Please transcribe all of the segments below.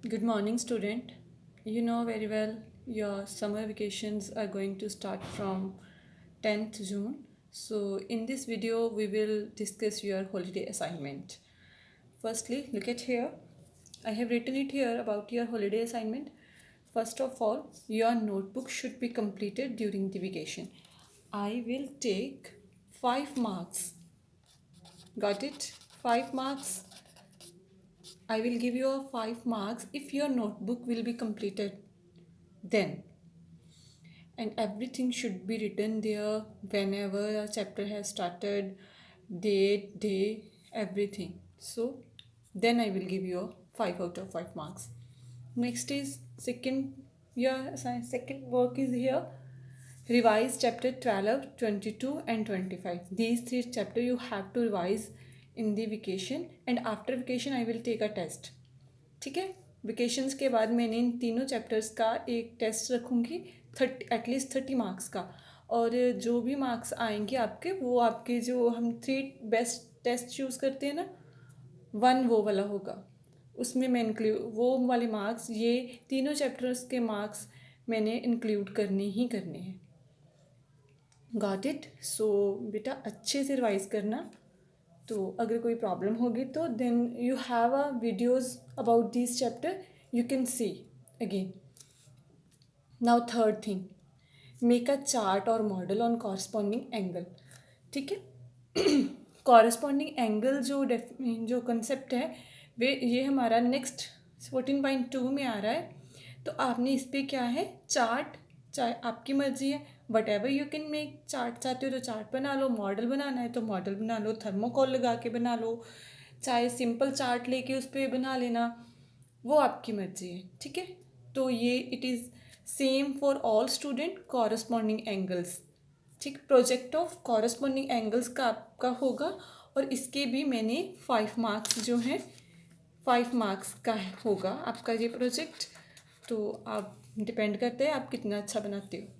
Good morning, student. You know very well your summer vacations are going to start from 10th June. So, in this video, we will discuss your holiday assignment. Firstly, look at here. I have written it here about your holiday assignment. First of all, your notebook should be completed during the vacation. I will take 5 marks. Got it? 5 marks. I will give you a 5 marks if your notebook will be completed then, and everything should be written there whenever a chapter has started, date, day, everything. So then I will give you a 5 out of 5 marks. Next is second, your second work is here. Revise chapter 12, 22 and 25. These three chapter you have to revise in the vacation, and after vacation I will take a test. ठीक है, vacations के बाद मैंने इन तीनों chapters का एक test रखूँगी, at least 30 marks का। और जो भी मार्क्स आएंगे आपके, वो आपके जो हम 3 बेस्ट टेस्ट चूज़ करते हैं ना, 1 वो वाला होगा। उसमें मैं वो वाले मार्क्स, ये तीनों चैप्टर्स के मार्क्स मैंने इंक्लूड करने ही करने हैं। Got it? सो बेटा अच्छे से रिवाइज करना। तो अगर कोई प्रॉब्लम होगी तो then you have a videos about this chapter, you can see again. Now third thing, make a chart और मॉडल ऑन कॉरस्पॉन्डिंग एंगल। ठीक है, कॉरस्पॉन्डिंग एंगल जो कंसेप्ट है वे ये हमारा नेक्स्ट 14.2 में आ रहा है। तो आपने इस पर क्या है, चार्ट, चाहे आपकी मर्जी है, what ever you can make. Chart चाहते हो तो चार्ट बना लो, मॉडल बनाना है तो मॉडल बना लो, थर्मोकॉल लगा के बना लो, चाहे सिंपल चार्ट लेके उस पर बना लेना, वो आपकी मर्जी है। ठीक है, तो ये it is same for all student, corresponding angles. ठीक, प्रोजेक्ट ऑफ कॉरस्पॉन्डिंग एंगल्स का आपका होगा, और इसके भी मैंने 5 मार्क्स जो हैं, 5 मार्क्स का होगा आपका ये प्रोजेक्ट। तो आप डिपेंड करते हैं आप कितना अच्छा बनाते हो।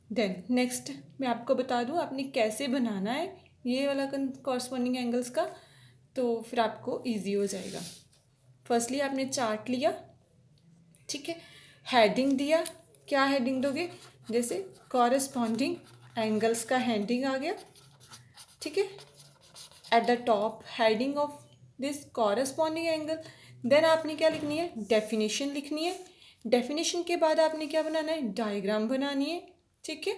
देन नेक्स्ट मैं आपको बता दूं आपने कैसे बनाना है ये वाला कॉरस्पॉन्डिंग एंगल्स का, तो फिर आपको इजी हो जाएगा। फर्स्टली आपने चार्ट लिया, ठीक है, हेडिंग दिया। क्या हेडिंग दोगे? जैसे कॉरस्पॉन्डिंग एंगल्स का हेडिंग आ गया, ठीक है, at the top heading of this corresponding angle. Then आपने क्या लिखनी है? डेफिनेशन लिखनी है। डेफिनेशन के बाद आपने क्या बनाना है? डायग्राम बनानी है। ठीक है,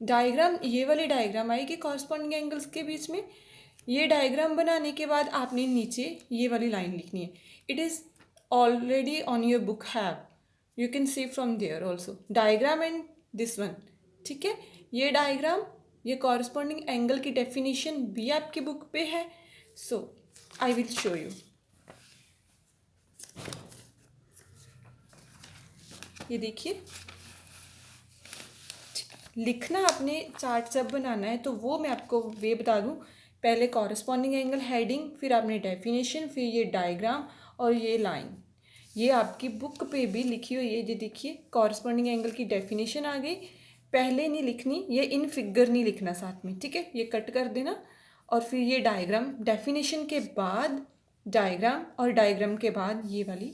डायग्राम ये वाली डायग्राम आएगी कॉरस्पॉन्डिंग एंगल्स के बीच में। ये डायग्राम बनाने के बाद आपने नीचे ये वाली लाइन लिखनी है। It is already on your book have, you can see from there also diagram and this one. ठीक है, ये डायग्राम, ये कॉरस्पॉन्डिंग एंगल की डेफिनेशन भी आपकी बुक पे है। सो आई विल शो यू। ये देखिए, लिखना आपने चार्ट जब बनाना है तो वो मैं आपको वे बता दूं। पहले कॉरस्पॉन्डिंग एंगल हेडिंग, फिर आपने डेफिनेशन, फिर ये डायग्राम और ये लाइन। ये आपकी बुक पे भी लिखी हुई है। ये देखिए, कॉरस्पॉन्डिंग एंगल की डेफिनेशन आ गई। पहले नहीं लिखनी, ये इन फिगर नहीं लिखना साथ में, ठीक है, ये कट कर देना। और फिर ये डायग्राम, डेफिनेशन के बाद डायग्राम, और डायग्राम के बाद ये वाली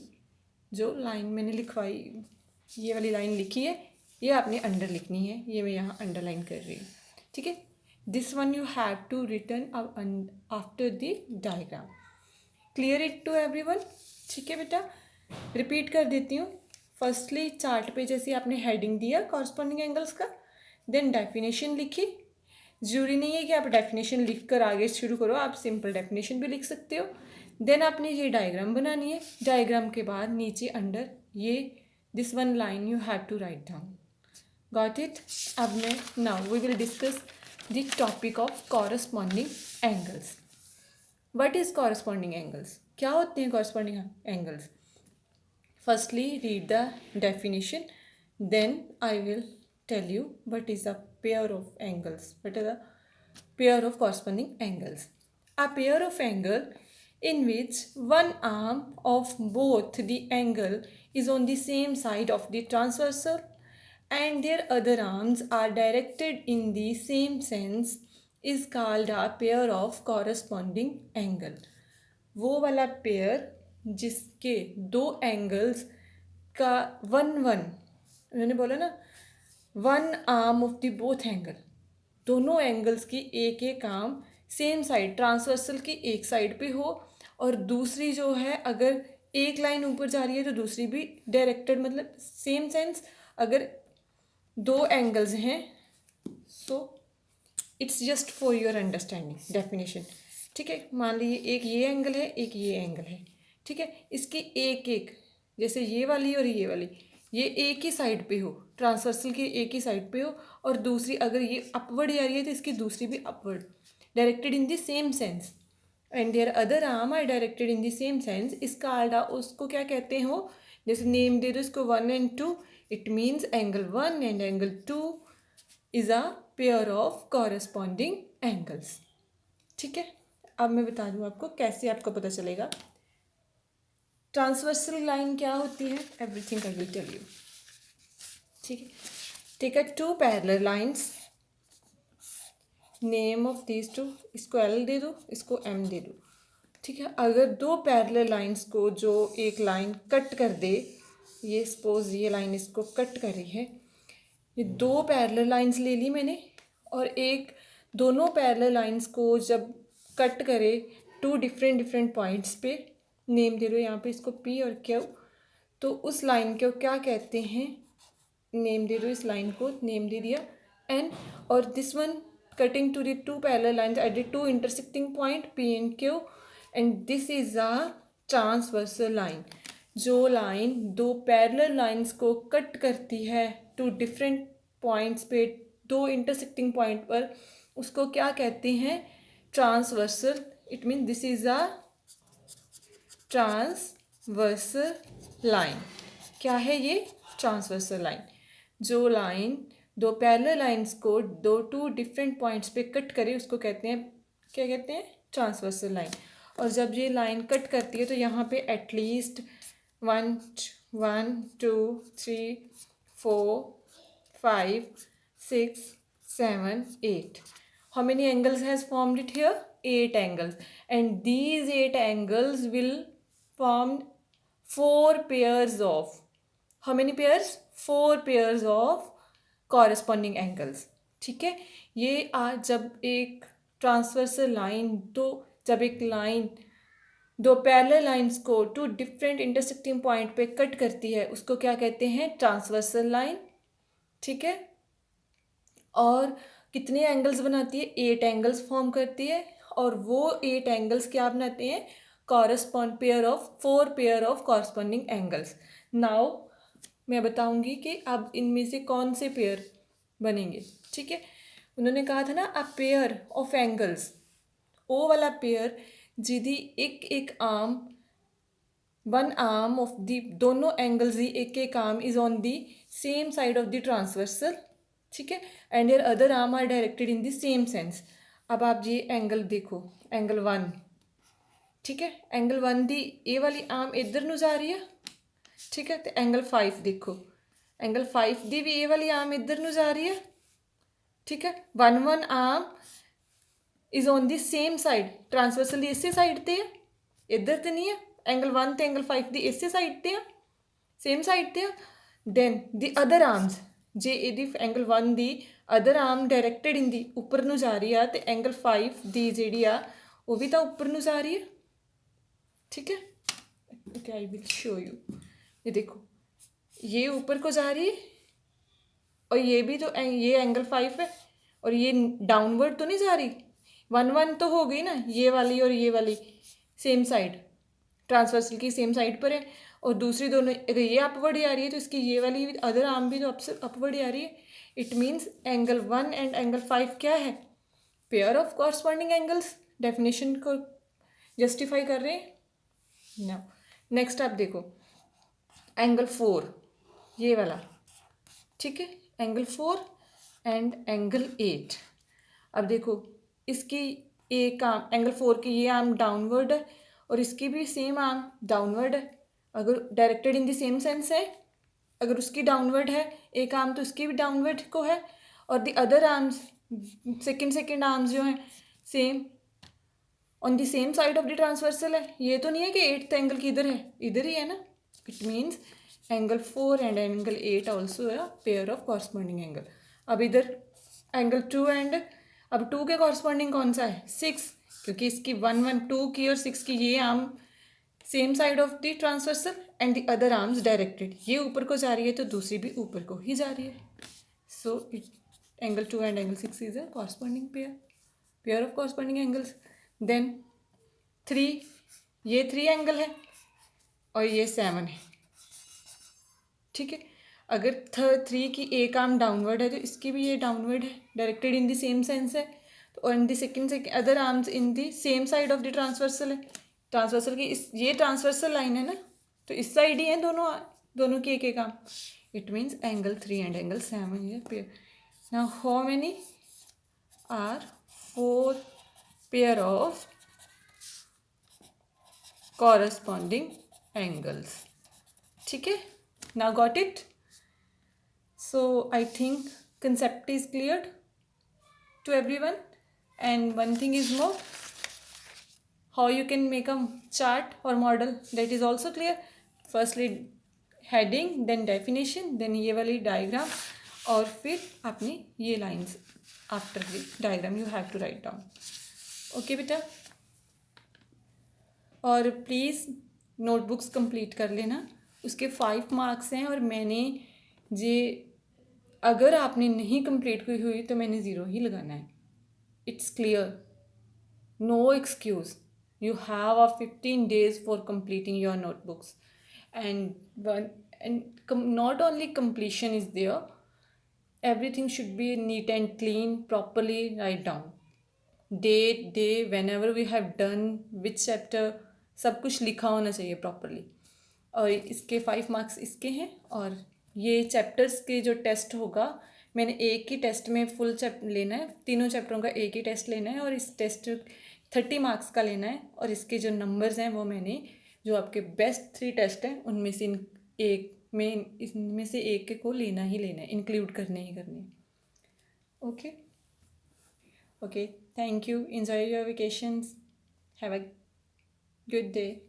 जो लाइन मैंने लिखवाई, ये वाली लाइन लिखी है, ये आपने अंडर लिखनी है। ये मैं यहाँ अंडरलाइन कर रही हूँ। ठीक है, this one you have to return after the diagram. Clear it to everyone? ठीक है बेटा, रिपीट कर देती हूँ। फर्स्टली चार्ट पे जैसे आपने हेडिंग दिया कॉरस्पॉन्डिंग एंगल्स का, देन डेफिनेशन लिखी। जरूरी नहीं है कि आप डेफिनेशन लिख कर आगे शुरू करो, आप सिंपल डेफिनेशन भी लिख सकते हो। देन आपने ये डायग्राम बनानी है। डायग्राम के बाद नीचे अंडर ये this one line you have to write down. Got it? अब मैं now we will discuss the topic of corresponding angles. What is corresponding angles? क्या होते हैं corresponding angles? Firstly, read the definition. Then I will tell you what is a pair of angles. What is a pair of corresponding angles? A pair of angle in which one arm of both the angle is on the same side of the transversal and their other arms are directed in the same sense is called a pair of corresponding angle. वो वाला pair जिसके दो angles का one one, मैंने बोला ना, one arm of the both angle, दोनों angles की एक एक आर्म सेम साइड ट्रांसवर्सल की एक साइड पे हो, और दूसरी जो है अगर एक लाइन ऊपर जा रही है तो दूसरी भी डायरेक्टेड, मतलब सेम सेंस। अगर दो एंगल्स हैं, so it's just for your understanding definition, ठीक है। मान लीजिए एक ये एंगल है, एक ये एंगल है, ठीक है। इसकी एक एक, जैसे ये वाली और ये वाली, ये एक ही साइड पे हो, ट्रांसवर्सल की एक ही साइड पे हो, और दूसरी अगर ये अपवर्ड जा रही है तो इसकी दूसरी भी upward, directed in the same sense, and there other arm are directed in the same sense. इसका आल्डा उसको क्या कहते हैं, वो जैसे नेम दे दो इसको 1 and 2, it means angle 1 and angle 2 is a pair of corresponding angles, ठीक है। अब मैं बता दूं आपको कैसे आपको पता चलेगा ट्रांसवर्सल लाइन क्या होती है। Everything I will tell you, ठीक है। Take a two parallel lines, name of these two, इसको एल दे दो, इसको एम दे दो, ठीक है। अगर दो पैरेलल लाइंस को जो एक लाइन कट कर दे, ये सपोज ये लाइन इसको कट कर रही है, ये दो पैरेलल लाइंस ले ली मैंने, और एक दोनों पैरेलल लाइंस को जब कट करे टू डिफरेंट डिफरेंट पॉइंट्स पे, नेम दे दो यहाँ पे इसको पी और क्यू, तो उस लाइन को क्या कहते हैं, नेम दे दो, इस लाइन को नेम दे दिया एन, और this one cutting to the two parallel lines at the two intersecting point P and Q, and this is a transversal line. जो लाइन दो पैरेलल लाइंस को कट करती है टू डिफरेंट पॉइंट्स पे, दो intersecting point पर, उसको क्या कहते हैं, transversal. It mean this is a transversal line. क्या है ये, ट्रांसवर्सल लाइन। जो लाइन दो पैरेलल लाइंस को दो टू डिफरेंट पॉइंट्स पे कट करे उसको कहते हैं, क्या कहते हैं, ट्रांसवर्सल लाइन। और जब ये लाइन कट करती है तो यहाँ पे at least 1 1 2 3 4 5 6 7 8, how many angles has formed it here, 8 angles, and these 8 angles will form 4 pairs of, how many pairs, 4 pairs of corresponding angles, ठीक है। ये आज जब एक ट्रांसवर्सल लाइन, तो जब एक लाइन दो पैरेलल लाइंस को टू डिफरेंट इंटरसेक्टिंग पॉइंट पे कट करती है उसको क्या कहते हैं, ट्रांसवर्सल लाइन, ठीक है। और कितने एंगल्स बनाती है, 8 एंगल्स फॉर्म करती है, और वो 8 एंगल्स क्या बनाते हैं, correspond pair of 4 pair of corresponding angles. Now मैं बताऊंगी कि अब इनमें से कौन से पेयर बनेंगे, ठीक है। उन्होंने कहा था ना, अ पेयर ऑफ एंगल्स, ओ वाला पेयर जिदी एक एक arm, one arm of the, दोनों एंगल्स दी एक एक arm is on the same side of the transversal, ठीक है, and your other arm are directed in the same sense. अब आप ये एंगल देखो, एंगल 1, ठीक है, एंगल 1 दी ए वाली आर्म इधर ਨੂੰ जा रही है, ठीक है। तो एंगल 5 देखो, एंगल 5 दी भी ए वाली आर्म इधर ਨੂੰ जा रही है, ठीक है। 1 arm is on the same side, transversal ਦੀ ਇਸੇ ਸਾਈਡ ਤੇ ਹੈ, ਇੱਧਰ ਤੇ ਨਹੀਂ ਹੈ। एंगल 1 ਤੇ एंगल 5 ਦੀ ਇਸੇ ਸਾਈਡ ਤੇ ਆ, सेम साइड ਤੇ ਆ। ਦੈਨ ਦੀ ਅਦਰ ਆਰਮਸ, ਜੇ ਇਹਦੀ ਐਂਗਲ 1 ਦੀ ਅਦਰ ਆਰਮ ਡਾਇਰੈਕਟਡ ਇਨ ਦੀ ਉੱਪਰ ਨੂੰ ਜਾ ਰਹੀ ਆ, ਤੇ एंगल 5 ਦੀ ਜਿਹੜੀ ਆ ਉਹ ਵੀ ਤਾਂ ਉੱਪਰ ਨੂੰ ਜਾ ਰਹੀ ਹੈ, ठीक है। Okay, I will show you. ये देखो, ये ऊपर को जा रही है, और ये भी तो ये एंगल 5 है, और ये डाउनवर्ड तो नहीं जा रही। 1 1 तो हो गई ना, ये वाली और ये वाली सेम साइड, ट्रांसवर्सल की सेम साइड पर है, और दूसरी दोनों अगर ये अपवर्ड आ रही है तो इसकी ये वाली अदर आर्म भी तो अपवर्ड आ रही है। It means angle 1 and angle 5 क्या है, pair of corresponding angles. Definition को जस्टिफाई कर रहे हैं ना। नेक्स्ट आप देखो, एंगल 4 ये वाला, ठीक है, एंगल 4 एंड एंगल 8। अब देखो, इसकी एक आर्म एंगल 4 की ये आर्म डाउनवर्ड है, और इसकी भी सेम आर्म डाउनवर्ड है, अगर directed in the same sense है। अगर उसकी डाउनवर्ड है एक आर्म, तो उसकी भी डाउनवर्ड को है, और the other arms second arms जो हैं same, on the same side of the transversal है, ये तो नहीं है कि 8th एंगल किधर है, इधर ही है ना. It means angle 4 and angle 8 also है पेयर ऑफ कॉरस्पॉन्डिंग एंगल. अब इधर एंगल 2 एंड अब 2 के कॉरस्पॉन्डिंग कौन सा है, 6, क्योंकि इसकी 1 1 2 की और 6 की ये arm same side of the transversal and the other arms directed. ये ऊपर को जा रही है तो दूसरी भी ऊपर को ही जा रही है. So it angle 2 and angle 6 is a corresponding pair of corresponding angles. Then 3, ये 3 एंगल है और ये 7 है. ठीक है. अगर 3 की एक आर्म डाउनवर्ड है तो इसकी भी ये डाउनवर्ड है, directed in the same sense है. तो in the second other arms in the same side of the transversal है. ट्रांसवर्सल की इस ये ट्रांसवर्सल लाइन है ना, तो इस साइड ही है दोनों की एक arm. It means angle 3 and angle 7 ये pair. Now how many are 4 pair of corresponding angles. ठीक है. Now got it. So I think concept is clear to everyone, and one thing is more, how you can make a chart or model, that is also clear. Firstly heading, then definition, then ये वाली diagram, और फिर अपनी ये lines after the diagram you have to write down. Okay बेटा. और please notebooks complete कर लेना, उसके 5 मार्क्स हैं. और मैंने जे अगर आपने नहीं कंप्लीट की हुई तो मैंने 0 ही लगाना है. It's clear, no excuse. You have 15 days for completing your notebooks. And not only completion is there, everything should be neat and clean, properly write down date, day, whenever we have done which chapter, सब कुछ लिखा होना चाहिए properly. और इसके 5 marks इसके हैं. और ये चैप्टर्स के जो टेस्ट होगा, मैंने एक ही टेस्ट में फुल लेना है, तीनों चैप्टरों का एक ही टेस्ट लेना है. और इस टेस्ट 30 मार्क्स का लेना है. और इसके जो नंबर्स हैं वो मैंने जो आपके बेस्ट 3 टेस्ट हैं उनमें से इसमें से एक को लेना ही लेना है, इंक्लूड करने ही करने. Okay okay, thank you. Enjoy your vacations. Have a good day.